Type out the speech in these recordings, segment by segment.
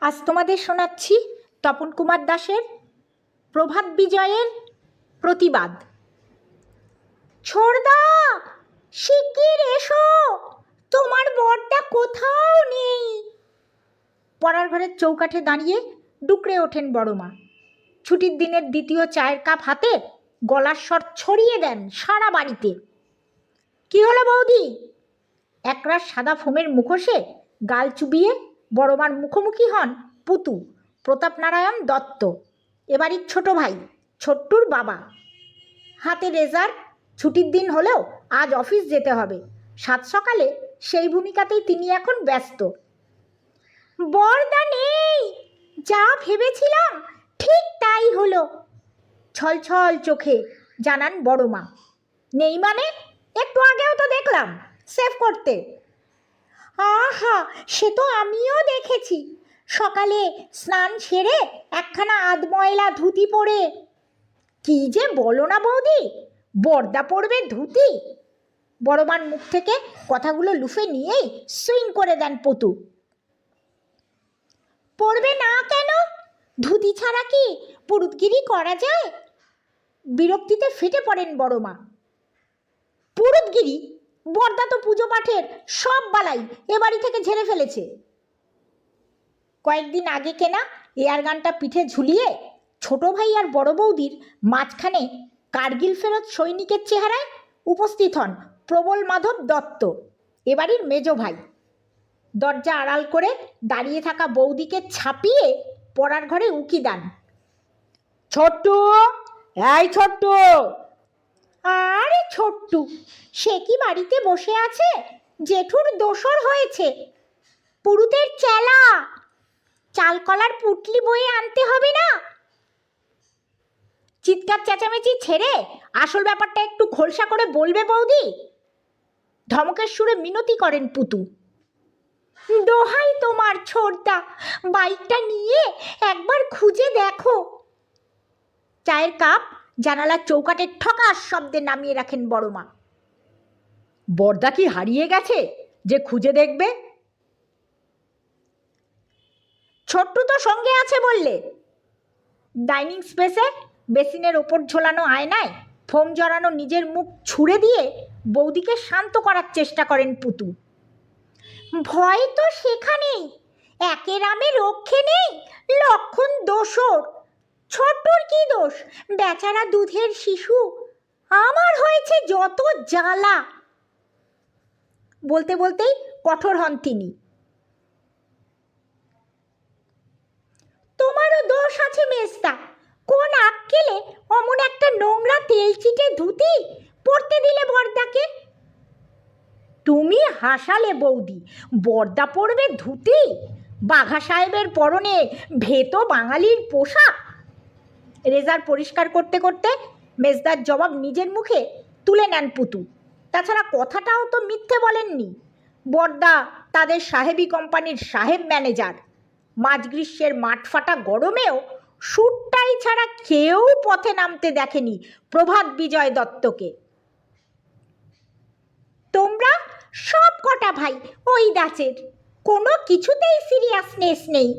আজ তোমাদের শোনাচ্ছি তপন কুমার দাশের প্রভাত বিজয়ের প্রতিবাদ। ছোড়দা, শিগগির এসো, তোমার বরটা কোথাও নেই। পড়ার ঘরের চৌকাঠে দাঁড়িয়ে ডুকরে ওঠেন বড়মা। ছুটির দিনের দ্বিতীয় চায়ের কাপ হাতে গলার স্বর ছড়িয়ে দেন সারা বাড়িতে। কি হলো বৌদি? একরাশ সাদা ফোমের মুখোশে গাল চুবিয়ে বড়মার মুখোমুখি হন পুতু প্রতাপনারায়ণ দত্ত, এবাড়ির ছোট ভাই, ছোট্টুর বাবা। হাতে রেজার, ছুটির দিন হলেও আজ অফিস যেতে হবে। সাত সকালে সেই ভূমিকাতেই তিনি এখন ব্যস্ত। বরদা নেই, যা ভেবেছিলাম ঠিক তাই হলো, ছলছল চোখে জানান বড়মা। নেই মানে? একটু আগেও তো দেখলাম সেভ করতে। আহা, সে তো আমিও দেখেছি, সকালে স্নান সেরে একখানা আধময়লা ধুতি পরে। কি যে বলো না বৌদি, বরদা পড়বে ধুতি? বড়মার মুখ থেকে কথাগুলো লুফে নিয়েই সুইং করে দেন পতু। পড়বে না কেন? ধুতি ছাড়া কি পুরুতগিরি করা যায়? বিরক্তিতে ফেটে পড়েন বড়মা। পুরুতগিরি? বরদা তো পুজো পাঠের সব বালাই এ বাড়ি থেকে ঝেড়ে ফেলেছে। কয়েকদিন আগে কেনা এয়ার গানটা পিঠে ঝুলিয়ে ছোট ভাই আর বড় বৌদির মাঝখানে কার্গিল ফেরত সৈনিকের চেহারায় উপস্থিত হন প্রবল মাধব দত্ত, এবাড়ির মেজ ভাই। দরজা আড়াল করে দাঁড়িয়ে থাকা বৌদিকে ছাপিয়ে পড়ার ঘরে উকি দেন। ছোট্টু, এই ছোট্টু। আরে ছোট্টু, সে কি বাড়িতে বসে আছে? জেঠুর দোসর হয়েছে, পুরুতের চেলা, চালকলার পুটলি বয়ে আনতে হবে না? চিৎকার চেঁচামেচি ছেড়ে আসল ব্যাপারটা একটু খোলসা করে বলবে বৌদি? ধমকের সুরে মিনতি করেন পুতু। দোহাই তোমার ছোড়দা, বাইকটা নিয়ে একবার খুঁজে দেখো। চায়ের কাপ জানালার চৌকাটে ঠকাস শব্দে নামিয়ে রাখেন বড়মা। বরদা কি হারিয়ে গেছে যে খুঁজে দেখবে? ছোট্টু তো সঙ্গে আছে বললে। ডাইনিং স্পেসে বেসিনের ওপর ঝোলানো আয়নায় ফোম জড়ানো নিজের মুখ ছুঁড়ে দিয়ে বৌদিকে শান্ত করার চেষ্টা করেন পুতু। ভয় তো সেখানেই, একের আমে রক্ষে নেই, লক্ষণ দোসর। ছোট্টুর কি দোষ? বেচারা দুধের শিশু, আমার হয়েছে যত জ্বালা। বলতে বলতেই কঠোর হন তিনি। তোমারও দোষ আছে মেজদা, কোন আক্কেলে অমন একটা নোংরা তেল চিটে ধুতি পরতে দিলে বরদাকে? তুমি হাসালে বৌদি, বরদা পরবে ধুতি? বাঘা সাহেবের পরনে ভেতো বাঙালির পোশাক। রেজার পরিষ্কার করতে করতে মেজদার জবাব নিজের মুখে তুলে নেন পুতু। তাছাড়া কথাটাও তো মিথ্যে বলেননি। বরদা তাদের সাহেবি কোম্পানির সাহেব ম্যানেজার। মাঝ গ্রীষ্মের মাঠফাটা গরমেও সুটটাই ছাড়া কেউ পথে নামতে দেখেনি প্রভাত বিজয় দত্তকে। তোমরা সব কটা ভাই ওই দাচের, কোনো কিছুতেই সিরিয়াসনেস নেই।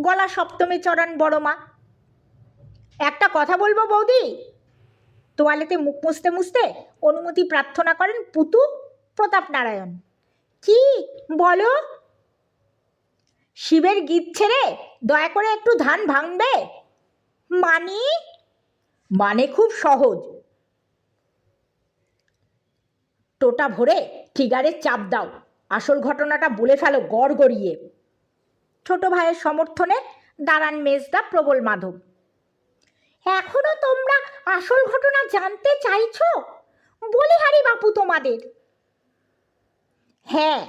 গলা সপ্তমে চড়ান বড়মা। একটা কথা বলবো বৌদি? তোয়ালেতে মুখ মুছতে মুছতে অনুমতি প্রার্থনা করেন পুতু প্রতাপনারায়ণ। কি বলো? শিবের গীত ছেড়ে দয়া করে একটু ধান ভাঙবে। মানে? মানে খুব সহজ, টোটা ভরে ট্রিগারে চাপ দাও, আসল ঘটনাটা বলে ফেলো গড়গড়িয়ে। ছোট ভাইয়ের সমর্থনে দাঁড়ান মেজদা প্রবল মাধব। এখনো তোমরা আসল ঘটনা জানতে চাইছো? বলিহারি বাপু তোমাদের। হ্যাঁ,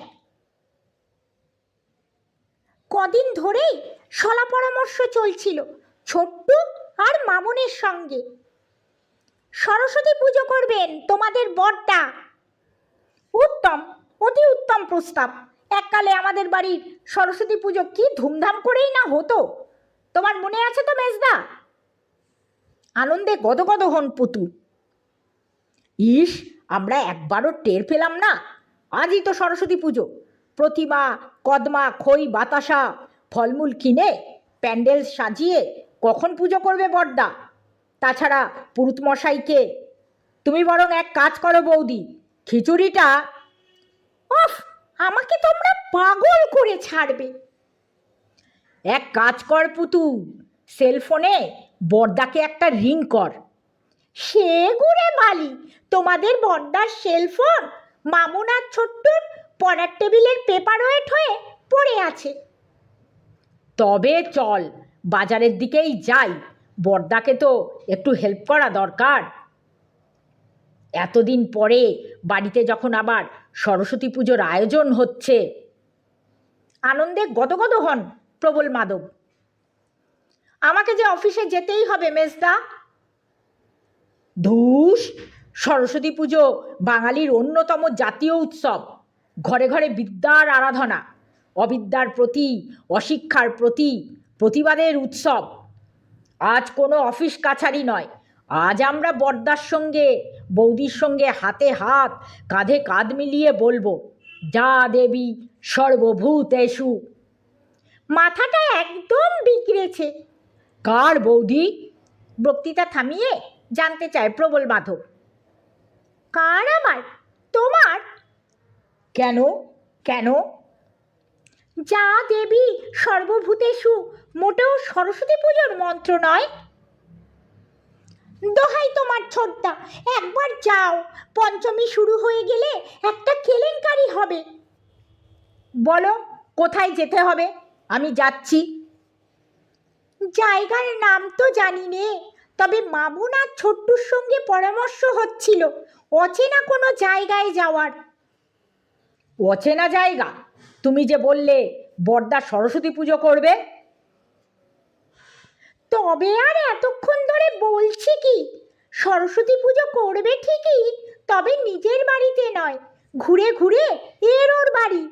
কদিন ধরেই শলা পরামর্শ চলছিল ছোট্টু আর মামনের সঙ্গে। সরস্বতী পুজো করবেন তোমাদের বরটা। উত্তম, অতি উত্তম প্রস্তাব। এককালে আমাদের বাড়ির সরস্বতী পুজো কি ধুমধাম করেই না হতো, তোমার মনে আছে তো মেজদা? আনন্দে গদগদ হন পুতু। ইস, আমরা একবারও টের পেলাম না। আজই তো সরস্বতী পুজো। প্রতিমা, কদমা, খই, বাতাসা, ফলমূল কিনে প্যান্ডেল সাজিয়ে কখন পুজো করবে বড়দা? তাছাড়া পুরুত মশাইকে তুমি বরং এক কাজ করো বৌদি, খিচুড়িটা। ওফ, আমাকে তোমরা পাগল করে ছাড়বে। এক কাজ কর পুতু, সেলফোনে বড়দাকে একটা রিং কর। সে গুড়ে বালি, তোমাদের বড়দার সেলফোন মামুন আর ছোট্টুর পড়ার টেবিলের পেপার ওয়েট হয়ে পড়ে আছে। তবে চল, বাজারের দিকেই যাই, বড়দাকে তো একটু হেল্প করা দরকার। এতদিন পরে বাড়িতে যখন আবার সরস্বতী পুজোর আয়োজন হচ্ছে। আনন্দে গদগদ হন প্রবল মাধব। আমাকে যে অফিসে যেতেই হবে মেজদা। ধুস, সরস্বতী পুজো বাঙালির অন্যতম জাতীয় উৎসব। ঘরে ঘরে বিদ্যার আরাধনা, অবিদ্যার প্রতি, অশিক্ষার প্রতি প্রতিবাদের উৎসব। আজ কোনো অফিস কাছারি নয়, আজ আমরা বড়দার সঙ্গে বৌদির সঙ্গে হাতে হাত কাঁধে কাঁধ মিলিয়ে বলবো, যা দেবী সর্বভূতেষু। মাথাটা একদম বিগড়েছে। কার বৌদি? বক্তৃতা থামিয়ে জানতে চায় প্রবল মাধব। কার আবার? তোমার। কেন কেন? যা দেবী সর্বভূতেষু মোটেও সরস্বতী পুজোর মন্ত্র নয়। দোহাই তোমার ছোট্টা, একবার যাও, পঞ্চমী শুরু হয়ে গেলে একটা কেলেঙ্কারি হবে। বলো কোথায় যেতে হবে, আমি যাচ্ছি। জায়গার নাম তো জানি নে, তবে মামুন আর ছোট্টুর সঙ্গে পরামর্শ হচ্ছিল অচেনা কোনো জায়গায় যাওয়ার। অচেনা জায়গা? তুমি যে বললে বড়দা সরস্বতী পুজো করবে। তবে আর এতক্ষণ ধরে বলছি কি, সরস্বতী পুজো করবে ঠিকই, তবে নিজের বাড়িতে নয়, ঘুরে ঘুরে এর ওর বাড়ি।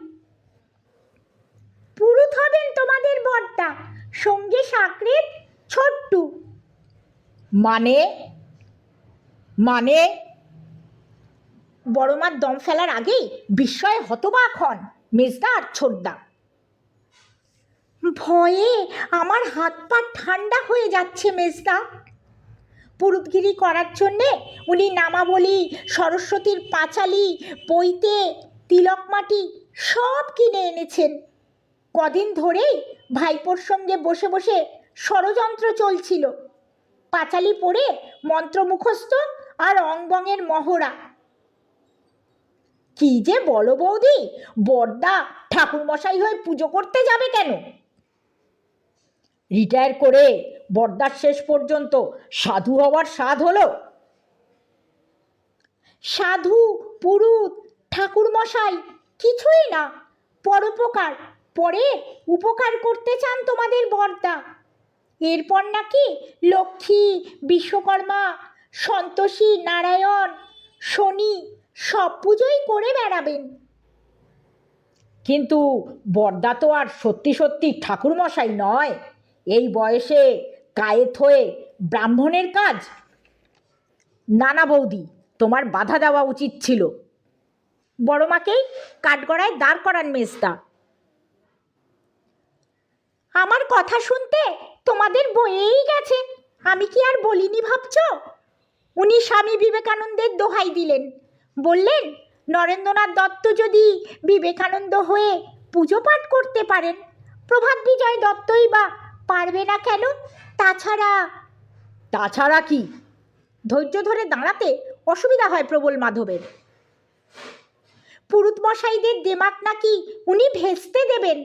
পুরুত হবেন তোমাদের বড়দা, সঙ্গে সাকরেদ ছোট্টু। মানে? মানে? বড়মার দম ফেলার আগেই বিস্ময়ে হতবাক হন মেজদা আর ছোটদা। ভয়ে আমার হাত পা ঠান্ডা হয়ে যাচ্ছে মেজদা। পুরুতগিরি করার জন্যে উনি নামাবলী, সরস্বতীর পাঁচালি, পৈতে, তিলক মাটি সব কিনে এনেছেন। কদিন ধরেই ভাইপোর সঙ্গে বসে বসে ষড়যন্ত্র চলছিল। পাঁচালি পড়ে মন্ত্র মুখস্থ আর অঙ্গঙের মহড়া। কি যে বলো বৌদি, বড়দা ঠাকুরমশাই হয়ে পুজো করতে যাবে কেন? রিটায়ার করে বড়দার শেষ পর্যন্ত সাধু হওয়ার স্বাদ হলো। সাধু, পুরুত, ঠাকুরমশাই কিছুই না, পরোপকার, পরে উপকার করতে চান তোমাদের বড়দা। এরপর নাকি লক্ষ্মী, বিশ্বকর্মা, সন্তোষী, নারায়ণ, শনি সব পুজোই করে বেড়াবেন। কিন্তু বড়দা তো আর সত্যি সত্যি ঠাকুরমশাই নয়, এই বয়সে কায়েত হয়ে ব্রাহ্মণের কাজ। নানা বৌদি, তোমার বাধা দেওয়া উচিত ছিল। বড়মাকেই কাঠগড়ায় দাঁড় করান মেজদা। আমার কথা শুনতে তোমাদের বয়েই গেছে, আমি কি আর বলিনি ভাবছ? উনি স্বামী বিবেকানন্দের দোহাই দিলেন, বললেন নরেন্দ্রনাথ দত্ত যদি বিবেকানন্দ হয়ে পুজো পাঠ করতে পারেন, প্রভাত বিজয় দত্তই বা পারবে না কেন? তাছাড়া কি? ধৈর্য ধরে দাঁড়াতে অসুবিধা হয় প্রবল মাধবের। পুরুত মশাইদের দেমাক নাকি উনি ভেস্তে দেবেন।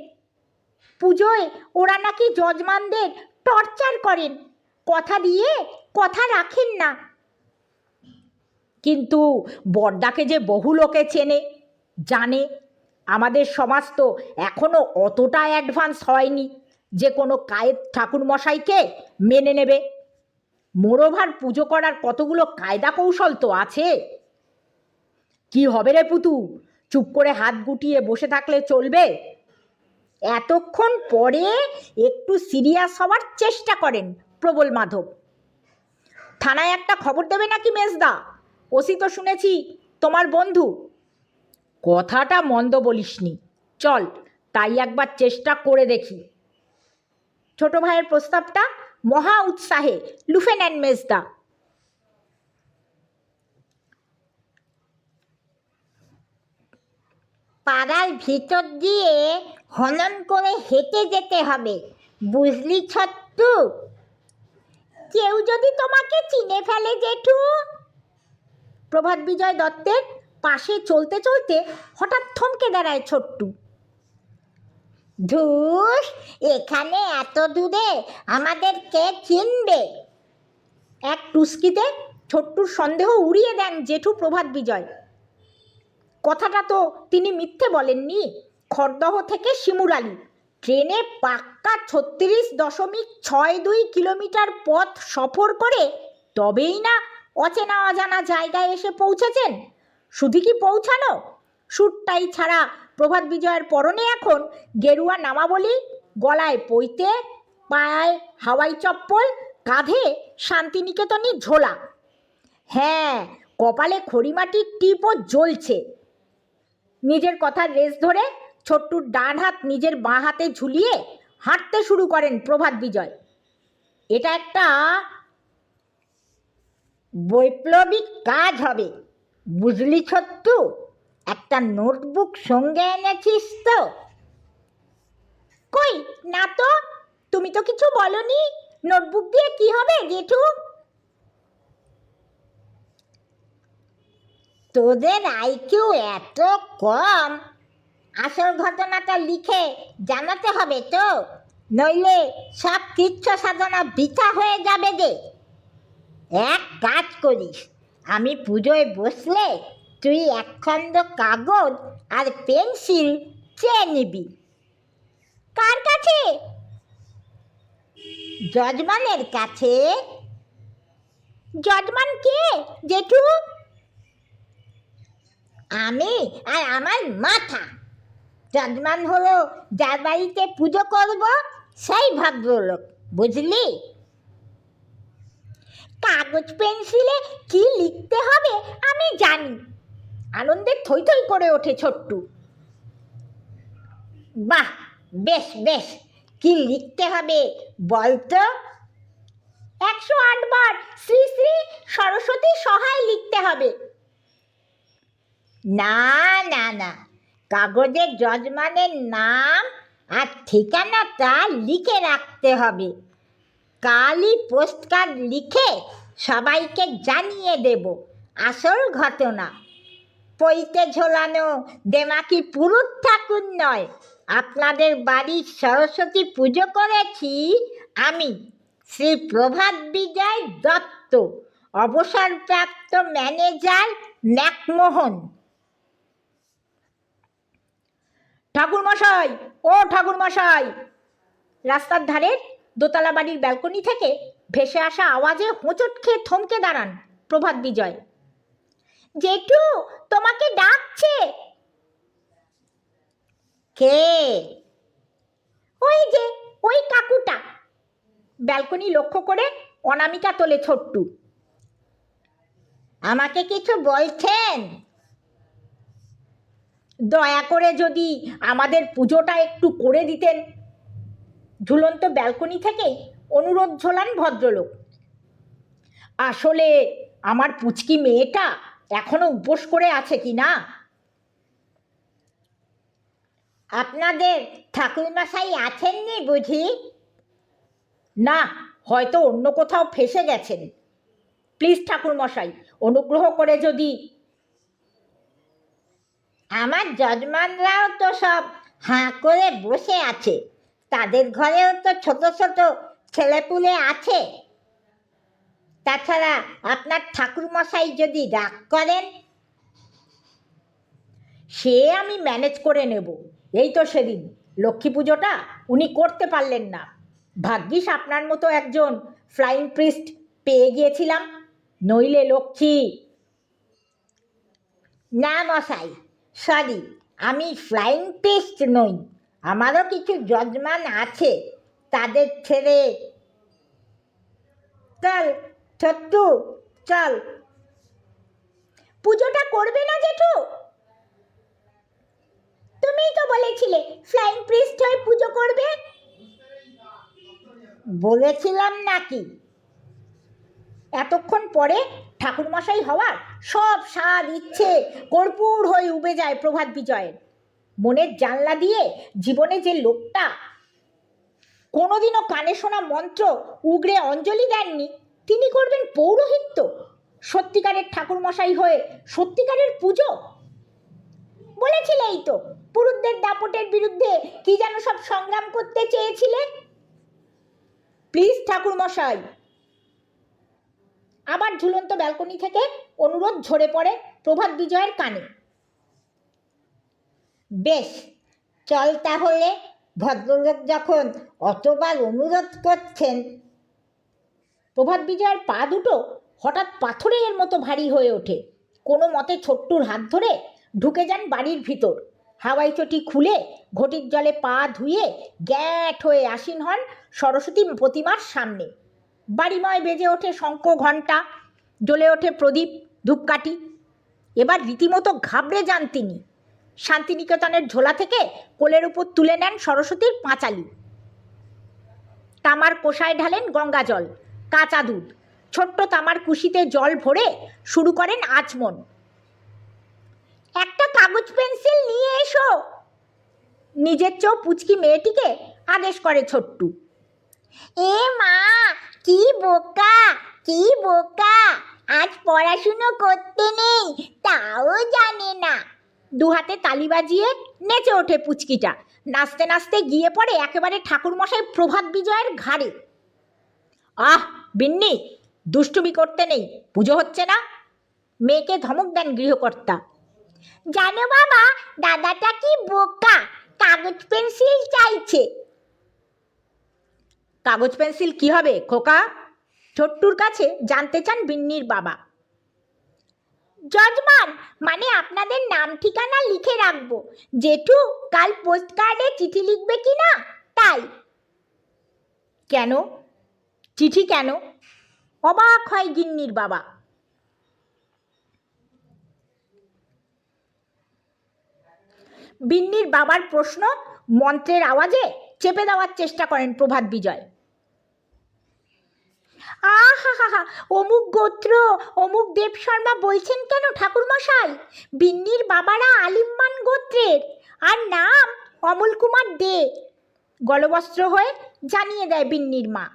পুজোয় ওরা নাকি যজমানদের টর্চার করেন, কথা দিয়ে কথা রাখেন না। কিন্তু বড়দাকে যে বহু লোকে চেনে, জানে। আমাদের সমাজ তো এখনো অতটা অ্যাডভান্স হয়নি যে কোনো কায়েত ঠাকুরমশাইকে মেনে নেবে। মোরোভার পুজো করার কতগুলো কায়দা কৌশল তো আছে। কি হবে রে পুতু, চুপ করে হাত গুটিয়ে বসে থাকলে চলবে? এতক্ষণ পরে একটু সিরিয়াস হওয়ার চেষ্টা করেন প্রবল মাধব। থানায় একটা খবর দেবে নাকি মেজদা? ওসি তো শুনেছি তোমার বন্ধু। কথাটা মন্দ বলিসনি, চল তাই একবার চেষ্টা করে দেখি। ছোট ভাইয়ের প্রস্তাবটা মহা উৎসাহে লুফে নেন মেজদা। পাড়ার ভিতর দিয়ে হনন করে হেঁটে যেতে হবে, বুঝলি ছোট্টু? কেউ যদি তোমাকে চিনে ফেলে জেঠু। প্রভাত বিজয় দত্তের পাশে চলতে চলতে হঠাৎ থমকে দাঁড়ায় ছোট্টু। ধুস, এখানে এত দূরে আমাদের কে চিনবে? এক টুস্কিতে ছোট্টুর সন্দেহ উড়িয়ে দেন জেঠু প্রভাত বিজয়। কথাটা তো তিনি মিথ্যে বলেননি। খড়দহ থেকে শিমুরালি ট্রেনে পাক্কা 36.62 কিলোমিটার পথ সফর করে তবেই না অচেনা অজানা জায়গায় এসে পৌঁছেছেন। শুধু কি পৌঁছানো, সুটটাই ছাড়া প্রভাত বিজয়ের পরনে এখন গেরুয়া নামাবলি, গলায় পৈতে, পায়ে হাওয়াই চপ্পল, কাঁধে শান্তিনিকেতনী ঝোলা। হ্যাঁ, কপালে খড়িমাটির টিপও জ্বলছে। নিজের কথার রেস ধরে ছোট্টুর ডান হাত নিজের বাঁ হাতে ঝুলিয়ে হাঁটতে শুরু করেন প্রভাত বিজয়। এটা একটা বৈপ্লবিক কাজ হবে, বুঝলি ছোট্টু? একটা নোটবুক সঙ্গে এনেছিস তো? কই না তো, তুমি তো কিছু বলনি। নোটবুক দিয়ে কি হবে জেঠু? তোদের আইকিউ এত কম, আসল ঘটনাটা লিখে জানাতে হবে তো, নইলে সব কৃচ্ছ সাধনা বৃথা হয়ে যাবে যে। এক কাজ করিস, আমি পুজোয় বসলে তুই একখণ্ড কাগজ আর পেন্সিল চেয়ে নিবি। কার কাছে? যজমানের কাছে। যজমান কে জেঠু? আমি আর আমার মাথা। যজমান হলো যার বাড়িতে পুজো করব সেই ভদ্রলোক, বুঝলি? কাগজ পেন্সিলে কি লিখতে হবে আমি জানি। আনন্দে থই থই করে ওঠে ছোট্টু। বাহ, বেশ বেশ, কি লিখতে হবে বলতো? 108 বার শ্রী শ্রী সরস্বতী সহায় লিখতে হবে। না না না, কাগজে যজমানের নাম আর ঠিকানাটা লিখে রাখতে হবে। কালই পোস্টকার্ড লিখে সবাইকে জানিয়ে দেব আসল ঘটনা। পইতে ঝোলানো দেমাকি পুরুত ঠাকুর নয়, আপনাদের বাড়ির সরস্বতী পুজো করেছি আমি, শ্রী প্রভাত বিজয় দত্ত, অবসরপ্রাপ্ত ম্যানেজার, ম্যাকমোহন। ঠাকুরমশাই, ও ঠাকুরমশাই! রাস্তার ধারের দোতলা বাড়ির ব্যালকনি থেকে ভেসে আসা আওয়াজে হোঁচট খেয়ে থমকে দাঁড়ান প্রভাত বিজয়। জেঠু তোমাকে ডাকছে। কে? ওই যে ওই কাকুটা। ব্যালকনি লক্ষ্য করে অনামিকা তোলে ছোট্টু। আমাকে কিছু বলছেন? দয়া করে যদি আমাদের পুজোটা একটু করে দিতেন। ঝুলন্ত ব্যালকনি থেকে অনুরোধ ঝোলান ভদ্রলোক। আসলে আমার পুচকি মেয়েটা এখনো উপোস করে আছে কি না। আপনাদের ঠাকুরমশাই আছেননি বুঝি? না, হয়তো অন্য কোথাও ফেসে গেছেন। প্লিজ ঠাকুরমশাই, অনুগ্রহ করে যদি। আমার যজমানরাও তো সব হাঁ করে বসে আছে, তাদের ঘরেও তো ছোট ছোট ছেলেপুলে আছে। তাছাড়া আপনার ঠাকুরমশাই যদি রাগ করেন? সে আমি ম্যানেজ করে নেব। এই তো সেদিন লক্ষ্মী পুজোটা উনি করতে পারলেন না। ভাগ্যিস আপনার মতো একজন ফ্লাইং প্রিস্ট পেয়ে গিয়েছিলাম, নইলে লক্ষ্মী। না মশাই, সরি, আমি ফ্লাইং পিস্ট নই। আমারও কিছু যজমান আছে, তাদের ছেড়ে। চল ছোট্টু, চল। পুজোটা করবে না জেঠু? তুমিই তো বলেছিলে ফ্লাইং প্রিস্ট হয়ে পুজো করবে। বলেছিলাম নাকি? এতক্ষণ পরে ঠাকুরমশাই হওয়ার সব স্বাদ ইচ্ছে কর্পূর হয়ে উবে যায় প্রভাত বিজয়ের। মনের জানলা দিয়ে জীবনে যে লোকটা কোনোদিনও কানে শোনা মন্ত্র উগরে অঞ্জলি দেননি, তিনি করবেন পৌরোহিত্য? সত্যিকারের ঠাকুরমশাই হয়ে সত্যিকারের পুজো? বলেছিলেই তো পুরুষদের দাপটের বিরুদ্ধে কি যেন সব সংগ্রাম করতে চেয়েছিলে। প্লিজ ঠাকুরমশাই। আবার ঝুলন্ত ব্যালকনি থেকে অনুরোধ ঝরে পড়ে প্রভাত বিজয়ের কানে। বেশ, চল তাহলে, ভদ্রলোক যখন অতবার অনুরোধ করছেন। প্রভাত বিজয়ের পা দুটো হঠাৎ পাথরের মতো ভারী হয়ে ওঠে। কোনো মতে ছোট্টুর হাত ধরে ঢুকে যান বাড়ির ভিতর। হাওয়াই চটি খুলে ঘটির জলে পা ধুয়ে গ্যাঁট হয়ে আসীন হন সরস্বতী প্রতিমার সামনে। বাড়িময় বেজে ওঠে শঙ্খ ঘণ্টা, জ্বলে ওঠে প্রদীপ ধূপকাঠি। এবার রীতিমতো ঘাবড়ে যান তিনি। শান্তিনিকেতনের ঝোলা থেকে কোলের উপর তুলে নেন সরস্বতীর পাঁচালি। তামার কোষায় ঢালেন গঙ্গা জল, কাঁচা দুধ। ছোট্ট তামার কুশিতে জল ভরে শুরু করেন আচমন। একটা কাগজ পেন্সিল নিয়ে এসো, নিজের চেয়েও পুচকি মেয়েটিকে আদেশ করে ছোট্টু। এ মা, কি বোকা, কি বোকা, আজ পড়াশুনো করতে নেই তাও জানে না। দু হাতে তালি বাজিয়ে নেচে ওঠে পুচকিটা। নাচতে নাচতে গিয়ে পড়ে একেবারে ঠাকুরমশাই প্রভাত বিজয়ের ঘাড়ে। আহ বিন্নি, দুষ্টুমি করতে নেই, পুজো হচ্ছে না। মেয়েকে ধমক দেন গৃহকর্তা। জানো বাবা, দাদাটা কি বোকা, কাগজ পেন্সিল চাইছে। কাগজ পেন্সিল কি হবে খোকা? ছোট্টুর কাছে জানতে চান বিন্নির বাবা। যজমান, মানে আপনাদের নাম ঠিকানা লিখে রাখবো, জেঠু কাল পোস্ট কার্ডে চিঠি লিখবে কি না তাই। কেন? চিঠি কেন? অবাক হয় গিন্নির বাবা। বিন্নির বাবার প্রশ্ন মন্ত্রের আওয়াজে চেপে দেওয়ার চেষ্টা করেন প্রভাত বিজয়। আহা, অমুক গোত্র অমুক দেব শর্মা বলছেন কেন ঠাকুরমশাই? বিন্নির বাবারা আলিম্মান গোত্রের, আর নাম অমল কুমার দে। গলবস্ত্র হয়ে জানিয়ে দেয় বিন্নির মা।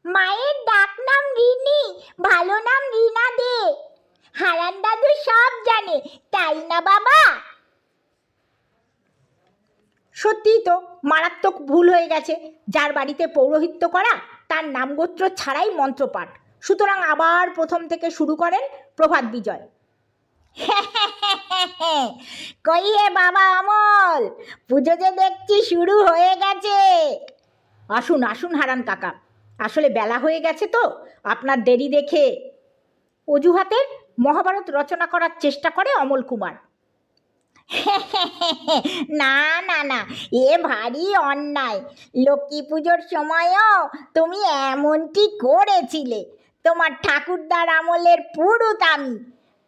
মায়ের ডাক নাম রিনি, ভালো নাম রিনা দে। হারান দাদু সব জানে, তাই না বাবা? সত্যিই তো মারাত্মক ভুল হয়ে গেছে। যার বাড়িতে পৌরোহিত্য করা তার নামগোত্র ছাড়াই মন্ত্রপাঠ। সুতরাং আবার প্রথম থেকে শুরু করেন প্রভাত বিজয়। কই হে বাবা অমল, পুজো যে দেখছি শুরু হয়ে গেছে। আসুন আসুন হারান কাকা, আসলে বেলা হয়ে গেছে তো আপনার দেরি দেখে। অজুহাতের মহাভারত রচনা করার চেষ্টা করে অমল কুমার। না না না, এ ভারী অন্যায়। লক্ষ্মী পুজোর সময়ও তুমি এমনটি করেছিলে। তোমার ঠাকুরদার আমলের পুরুত আমি।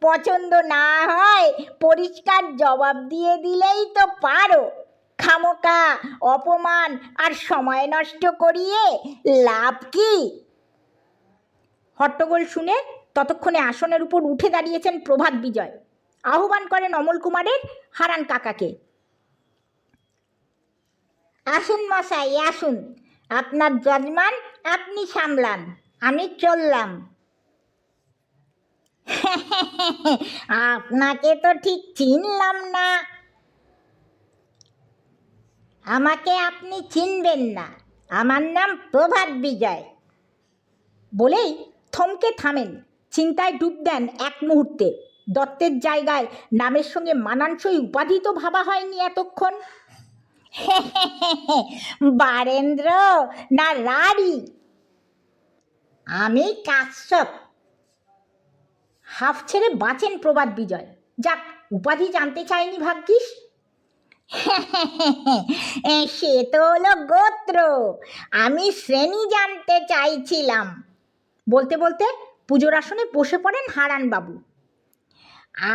পছন্দ না হয় পরিষ্কার জবাব দিয়ে দিলেই তো পারো। খামোকা অপমান আর সময় নষ্ট করিয়ে লাভ কি? হট্টগোল শুনে ততক্ষণে আসনের উপর উঠে দাঁড়িয়েছেন প্রভাত বিজয়। আহ্বান করেন অমল কুমারের হারান কাকাকে। আসুন মশাই আসুন, আপনার যজমান আপনি সামলান, আমি চললাম। আপনাকে তো ঠিক চিনলাম না। আমাকে আপনি চিনবেন না, আমার নাম প্রভাত বিজয়। বলেই থমকে থামেন, চিন্তায় ডুব দেন এক মুহূর্তে। দত্তের জায়গায় নামের সঙ্গে মানানসই উপাধি তো ভাবা হয়নি এতক্ষণ। বারেন্দ্র না রাড়ি? আমি কাশ্যপ। হাফ ছেড়ে বাঁচেন প্রভাত বিজয়। যাক, উপাধি জানতে চাইনি ভাগ্যিস। সে তো হলো গোত্র, আমি শ্রেণী জানতে চাইছিলাম। বলতে বলতে পুজোর আসনে বসে পড়েন হারান বাবু।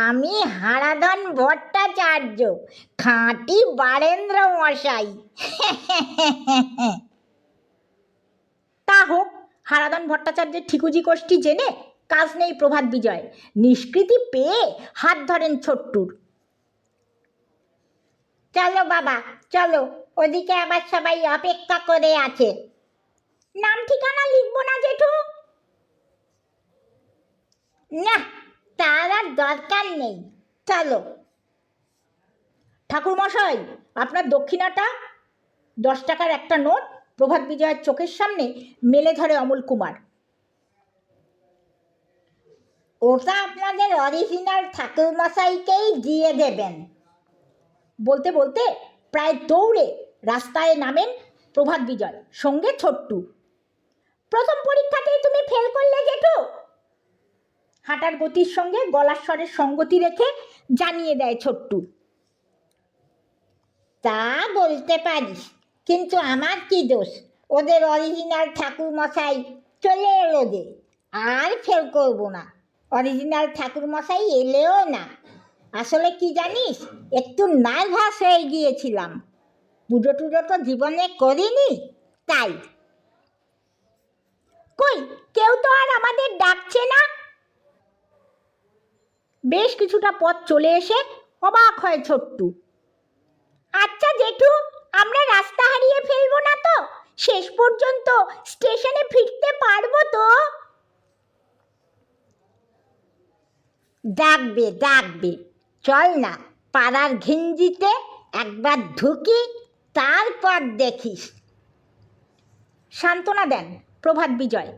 আমি হারাধন ভট্টাচার্য, খাঁটি বারেন্দ্র মশাই। হারাধন ভট্টাচার্যের ঠিকুজি কোষ্ঠী জেনে কাজ নেই প্রভাত বিজয়, নিষ্কৃতি পেয়ে হাত ধরেন ছোট্টুর। চলো বাবা চলো, ওদিকে আবার সবাই অপেক্ষা করে আছে। নাম ঠিকানা লিখবো না জেঠু? না, তার আর দরকার নেই, চলো। ঠাকুরমশাই, আপনার দক্ষিণাটা। 10 টাকার একটা নোট প্রভাত বিজয়ের চোখের সামনে মেলে ধরে অমল কুমার। ওটা আপনাদের অরিজিনাল ঠাকুরমশাইকেই দিয়ে দেবেন। বলতে বলতে প্রায় দৌড়ে রাস্তায় নামেন প্রভাত বিজয়, সঙ্গে ছোট্টু। প্রথম পরীক্ষাতেই তুমি ফেল করলে জেঠু? হাঁটার গতির সঙ্গে গলার স্বরের সঙ্গতি রেখে জানিয়ে দেয় ছোট্টু। তা বলতে পারিস, কিন্তু আমার কি দোষ? ওদের অরিজিনাল ঠাকুরমশাই চলে এলো যে, আর ফেল করবো না। অরিজিনাল ঠাকুরমশাই এলেও না। আসলে কি জানিস, একটু নার্ভাস হয়ে গিয়েছিলাম। পুজো টুজো তো জীবনে করিনি, তাই। কই, কেউ তো আর আমাদের ডাকছে না। বেশ কিছুটা পথ চলে এসে অবাক হয় ছোট্টু। আচ্ছা জেঠু, আমরা রাস্তা হারিয়ে ফেলবো না তো? শেষ পর্যন্ত স্টেশনে ফিরতে পারবো তো? ডাকবে ডাকবে, চল না পাড়ার ঘিঞ্জিতে একবার ঢুকি, তারপর দেখিস। সান্ত্বনা দেন প্রভাত বিজয়।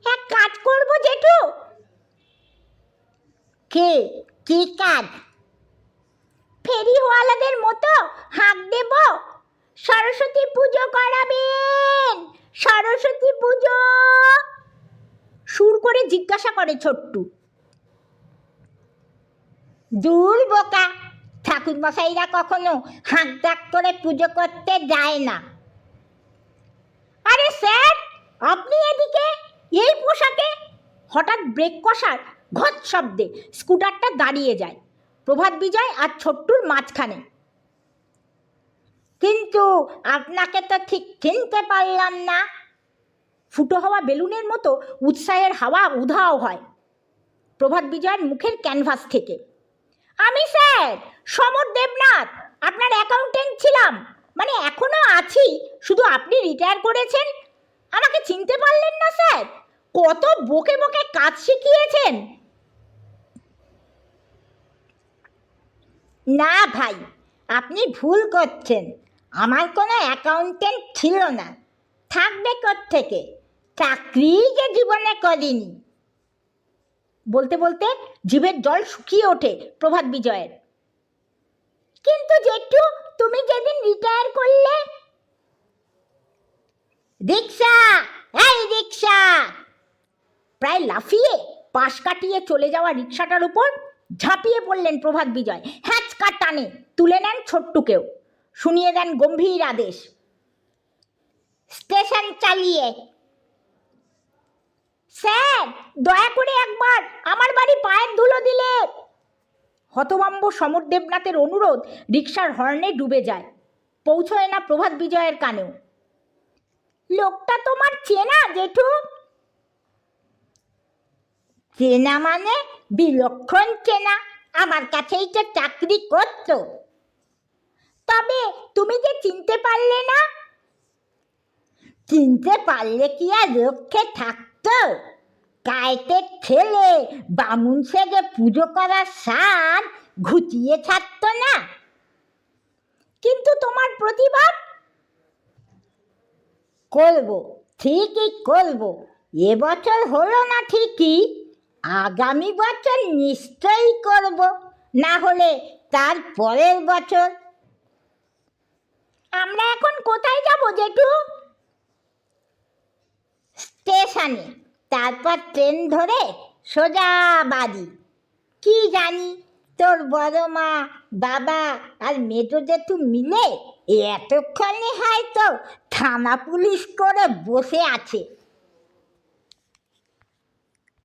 এক কাজ করবো জেঠু। কি কাজ? ফেরিওয়ালাদের মতো হাঁক দেব, সরস্বতী পুজো করাবেন, সরস্বতী পুজো, সুর করে জিজ্ঞাসা করে ছোট্টু। দূর বোকা, ঠাকুরমশাইরা কখনো হাঁক ডাক করে পুজো করতে যায় না। আরে স্যার, আপনি এদিকে এই পোশাকে? হঠাৎ ব্রেক কষার ঘট শব্দে স্কুটারটা দাঁড়িয়ে যায় প্রভাত বিজয় আর ছোট্টুর মাঝখানে। কিন্তু আপনাকে তো ঠিক চিনতে পারলাম না। ফুটো হওয়া বেলুনের মতো উৎসাহের হাওয়া উধাও হয় প্রভাত বিজয়ের মুখের ক্যানভাস থেকে। আমি স্যার সমর দেবনাথ, আপনার অ্যাকাউন্টেন্ট ছিলাম, মানে এখনো আছি, শুধু আপনি রিটায়ার করেছেন। আমাকে চিনতে পারলেন না স্যার? কত বকে বকে কাজ শিখিয়েছেন। না ভাই, আপনি ভুল করছেন। আমার কোনো অ্যাকাউন্টেন্ট ছিল না, থাকবে কোত্থেকে? চাকরি যে জীবনে করিনি। বলতে বলতে জিভের জল শুকিয়ে ওঠে প্রভাত বিজয়ের। কিন্তু জেঠু, তুমি যেদিন রিটায়ার করলে। রিক্সা, এই রিক্সা! প্রায় লাফিয়ে পাশ কাটিয়ে চলে যাওয়া রিক্সাটার উপর ঝাঁপিয়ে পড়লেন প্রভাত বিজয়। হ্যাঁচকা টানে তুলে নেন ছোট্টুকেও, শুনিয়ে দেন গম্ভীর আদেশ। স্টেশন চালিয়ে। স্যার, দয়া করে একবার আমার বাড়ি পায়ের ধুলো দিলে। হতভম্ব সমর দেবনাথের অনুরোধ রিক্সার হর্নে ডুবে যায়, পৌঁছয় না প্রভাত বিজয়ের কানেও। লোকটা তোমার চেনা জেঠু? চেনা মানে বিলক্ষণ চেনা, আমার কাছেই তো চাকরি করতো। তবে তুমি যে চিনতে পারলে না? চিনতে পারলে কি আর রক্ষে থাকতো? কায়েতের ছেলে বামুন সেজে পুজো করার স্বাদ ঘুচিয়ে ছাড়তো না। কিন্তু তোমার প্রতিবাদ? করবো, ঠিকই করবো। এবছর হলো না ঠিকই, আগামী বছর নিশ্চয়ই করব, না হলে তার পরের বছর। আমরা এখন কোথায় যাব জেঠু? স্টেশনে, তারপর ট্রেন ধরে সোজা বাড়ি। কি জানি তোর বড় মা, বাবা আর মেজো জেঠু মিলে এতক্ষণে হয়তো থানা পুলিশ করে বসে আছে।